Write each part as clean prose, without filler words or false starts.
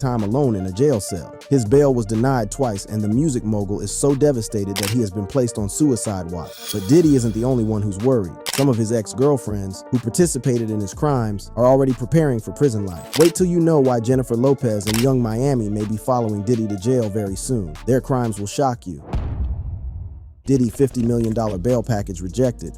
time alone in a jail cell. His bail was denied twice, and the music mogul is so devastated that he has been placed on suicide watch. But Diddy isn't the only one who's worried. Some of his ex-girlfriends, who participated in his crimes, are already preparing for prison life. Wait till you know why Jennifer Lopez and Young Miami may be following Diddy to jail very soon. Their crimes will shock you. Diddy $50 million bail package rejected.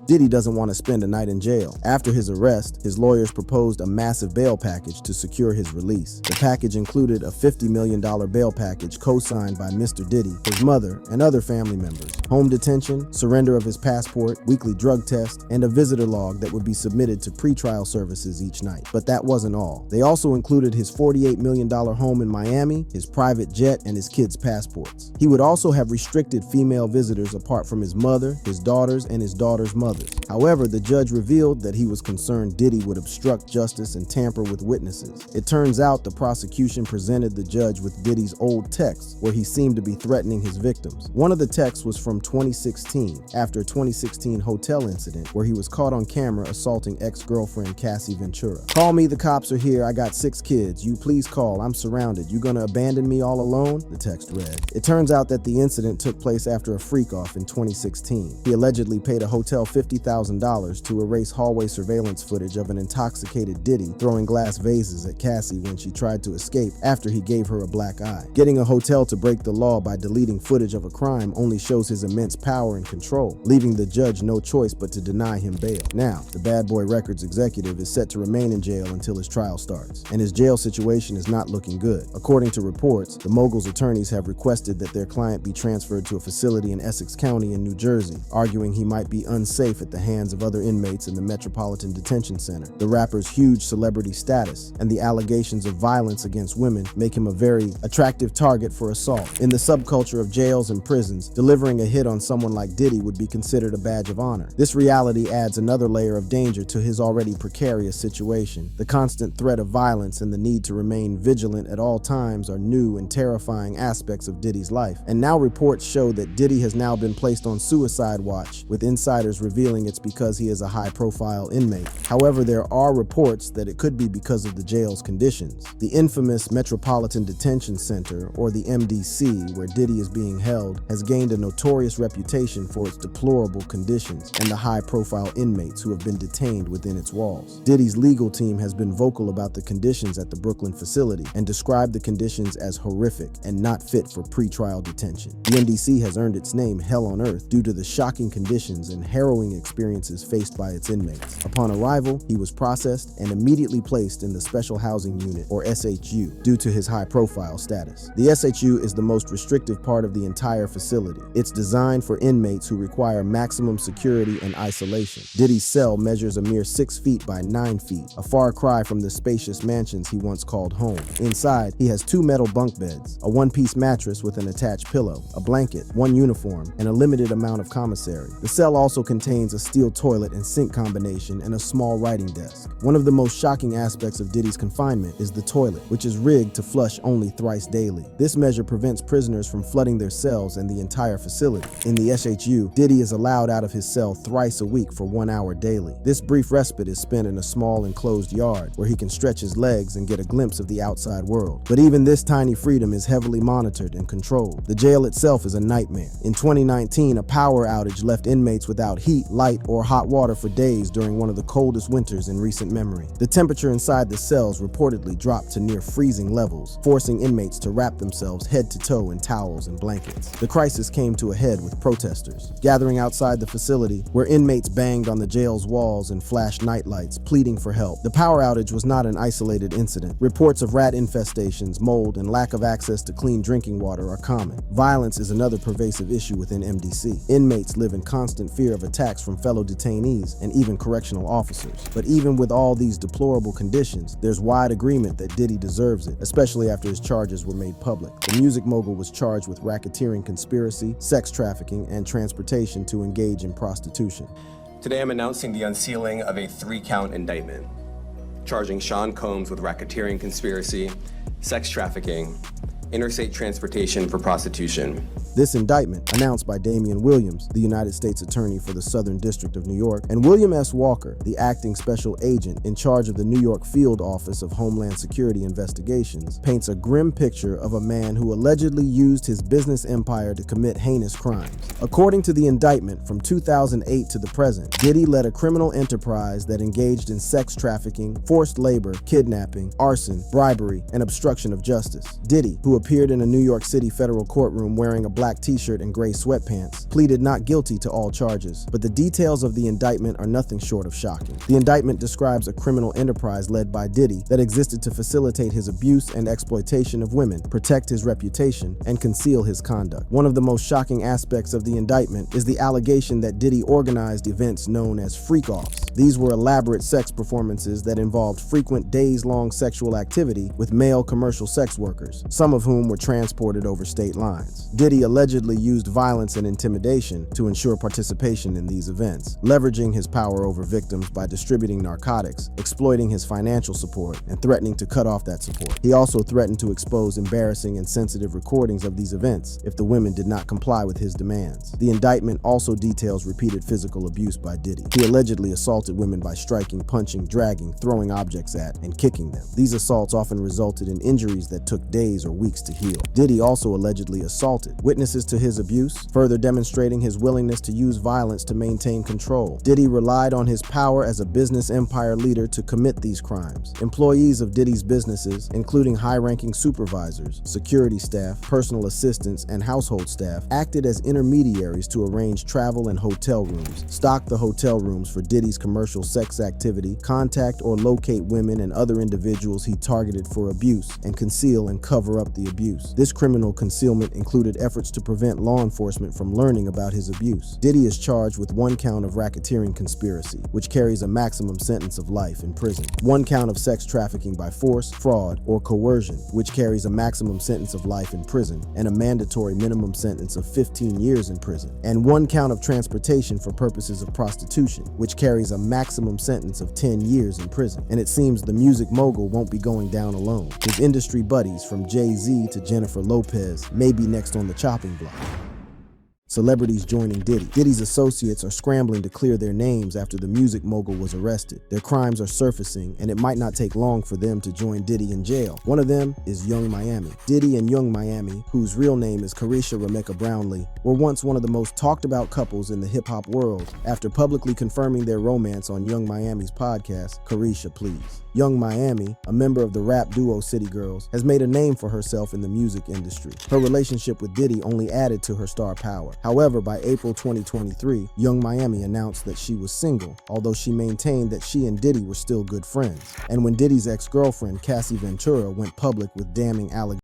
Diddy doesn't want to spend a night in jail. After his arrest, his lawyers proposed a massive bail package to secure his release. The package included a $50 million bail package co-signed by Mr. Diddy, his mother, and other family members. Home detention, surrender of his passport, weekly drug test, and a visitor log that would be submitted to pretrial services each night. But that wasn't all. They also included his $48 million home in Miami, his private jet, and his kids' passports. He would also have restricted female visitors apart from his mother, his daughters, and his daughter's mother. However, the judge revealed that he was concerned Diddy would obstruct justice and tamper with witnesses. It turns out the prosecution presented the judge with Diddy's old texts where he seemed to be threatening his victims. One of the texts was from 2016, after a 2016 hotel incident where he was caught on camera assaulting ex-girlfriend Cassie Ventura. "Call me, the cops are here, I got 6 kids, you please call, I'm surrounded, you gonna abandon me all alone?" the text read. It turns out that the incident took place after a freak-off in 2016. He allegedly paid a hotel $50,000 to erase hallway surveillance footage of an intoxicated Diddy throwing glass vases at Cassie when she tried to escape after he gave her a black eye. Getting a hotel to break the law by deleting footage of a crime only shows his immense power and control, leaving the judge no choice but to deny him bail. Now, the Bad Boy Records executive is set to remain in jail until his trial starts, and his jail situation is not looking good. According to reports, the mogul's attorneys have requested that their client be transferred to a facility in Essex County in New Jersey, arguing he might be unsafe at the hands of other inmates in the Metropolitan Detention Center. The rapper's huge celebrity status and the allegations of violence against women make him a very attractive target for assault. In the subculture of jails and prisons, delivering a hit on someone like Diddy would be considered a badge of honor. This reality adds another layer of danger to his already precarious situation. The constant threat of violence and the need to remain vigilant at all times are new and terrifying aspects of Diddy's life. And now reports show that Diddy has now been placed on suicide watch, with insiders revealing it's because he is a high-profile inmate. However, there are reports that it could be because of the jail's conditions. The infamous Metropolitan Detention Center, or the MDC, where Diddy is being held, has gained a notorious reputation for its deplorable conditions and the high-profile inmates who have been detained within its walls. Diddy's legal team has been vocal about the conditions at the Brooklyn facility and described the conditions as horrific and not fit for pretrial detention. The MDC has earned its name Hell on Earth due to the shocking conditions and harrowing experiences faced by its inmates. Upon arrival, he was processed and immediately placed in the Special Housing Unit, or SHU, due to his high-profile status. The SHU is the most restrictive part of the entire facility. It's designed for inmates who require maximum security and isolation. Diddy's cell measures a mere 6 feet by 9 feet, a far cry from the spacious mansions he once called home. Inside, he has 2 metal bunk beds, a one-piece mattress with an attached pillow, a blanket, 1 uniform, and a limited amount of commissary. The cell also contains a steel toilet and sink combination and a small writing desk. One of the most shocking aspects of Diddy's confinement is the toilet, which is rigged to flush only thrice daily. This measure prevents prisoners from flooding their cells and the entire facility. In the SHU, Diddy is allowed out of his cell thrice a week for 1 hour daily. This brief respite is spent in a small enclosed yard where he can stretch his legs and get a glimpse of the outside world. But even this tiny freedom is heavily monitored and controlled. The jail itself is a nightmare. In 2019, a power outage left inmates without heat, light, or hot water for days during one of the coldest winters in recent memory. The temperature inside the cells reportedly dropped to near freezing levels, forcing inmates to wrap themselves head to toe in towels and blankets. The crisis came to a head with protesters gathering outside the facility, where inmates banged on the jail's walls and flashed nightlights, pleading for help. The power outage was not an isolated incident. Reports of rat infestations, mold, and lack of access to clean drinking water are common. Violence is another pervasive issue within MDC. Inmates live in constant fear of attacks from fellow detainees and even correctional officers. But even with all these deplorable conditions, there's wide agreement that Diddy deserves it, especially after his charges were made public. The music mogul was charged with racketeering conspiracy, sex trafficking, and transportation to engage in prostitution. Today I'm announcing the unsealing of a 3-count indictment, charging Sean Combs with racketeering conspiracy, sex trafficking, interstate transportation for prostitution, This indictment, announced by Damian Williams, the United States Attorney for the Southern District of New York, and William S. Walker, the acting special agent in charge of the New York Field Office of Homeland Security Investigations, paints a grim picture of a man who allegedly used his business empire to commit heinous crimes. According to the indictment, from 2008 to the present, Diddy led a criminal enterprise that engaged in sex trafficking, forced labor, kidnapping, arson, bribery, and obstruction of justice. Diddy, who appeared in a New York City federal courtroom wearing a black t-shirt and gray sweatpants, pleaded not guilty to all charges, but the details of the indictment are nothing short of shocking. The indictment describes a criminal enterprise led by Diddy that existed to facilitate his abuse and exploitation of women, protect his reputation, and conceal his conduct. One of the most shocking aspects of the indictment is the allegation that Diddy organized events known as freak-offs. These were elaborate sex performances that involved frequent days-long sexual activity with male commercial sex workers, some of whom were transported over state lines. Diddy allegedly used violence and intimidation to ensure participation in these events, leveraging his power over victims by distributing narcotics, exploiting his financial support, and threatening to cut off that support. He also threatened to expose embarrassing and sensitive recordings of these events if the women did not comply with his demands. The indictment also details repeated physical abuse by Diddy. He allegedly assaulted women by striking, punching, dragging, throwing objects at, and kicking them. These assaults often resulted in injuries that took days or weeks to heal. Diddy also allegedly assaulted witnesses to his abuse, further demonstrating his willingness to use violence to maintain control. Diddy relied on his power as a business empire leader to commit these crimes. Employees of Diddy's businesses, including high-ranking supervisors, security staff, personal assistants, and household staff, acted as intermediaries to arrange travel and hotel rooms, stock the hotel rooms for Diddy's commercial sex activity, contact or locate women and other individuals he targeted for abuse, and conceal and cover up the abuse. This criminal concealment included efforts to prevent law enforcement from learning about his abuse. Diddy is charged with 1 count of racketeering conspiracy, which carries a maximum sentence of life in prison, 1 count of sex trafficking by force, fraud, or coercion, which carries a maximum sentence of life in prison and a mandatory minimum sentence of 15 years in prison, and 1 count of transportation for purposes of prostitution, which carries a maximum sentence of 10 years in prison. And it seems the music mogul won't be going down alone. His industry buddies, from Jay-Z to Jennifer Lopez, may be next on the chopping block. Celebrities joining Diddy. Diddy's associates are scrambling to clear their names after the music mogul was arrested. Their crimes are surfacing, and it might not take long for them to join Diddy in jail. One of them is Young Miami. Diddy and Young Miami, whose real name is Caresha Rebecca Brownlee, were once one of the most talked about couples in the hip-hop world after publicly confirming their romance on Young Miami's podcast, Caresha Please. Young Miami, a member of the rap duo City Girls, has made a name for herself in the music industry. Her relationship with Diddy only added to her star power. However, by April 2023, Young Miami announced that she was single, although she maintained that she and Diddy were still good friends. And when Diddy's ex-girlfriend, Cassie Ventura, went public with damning allegations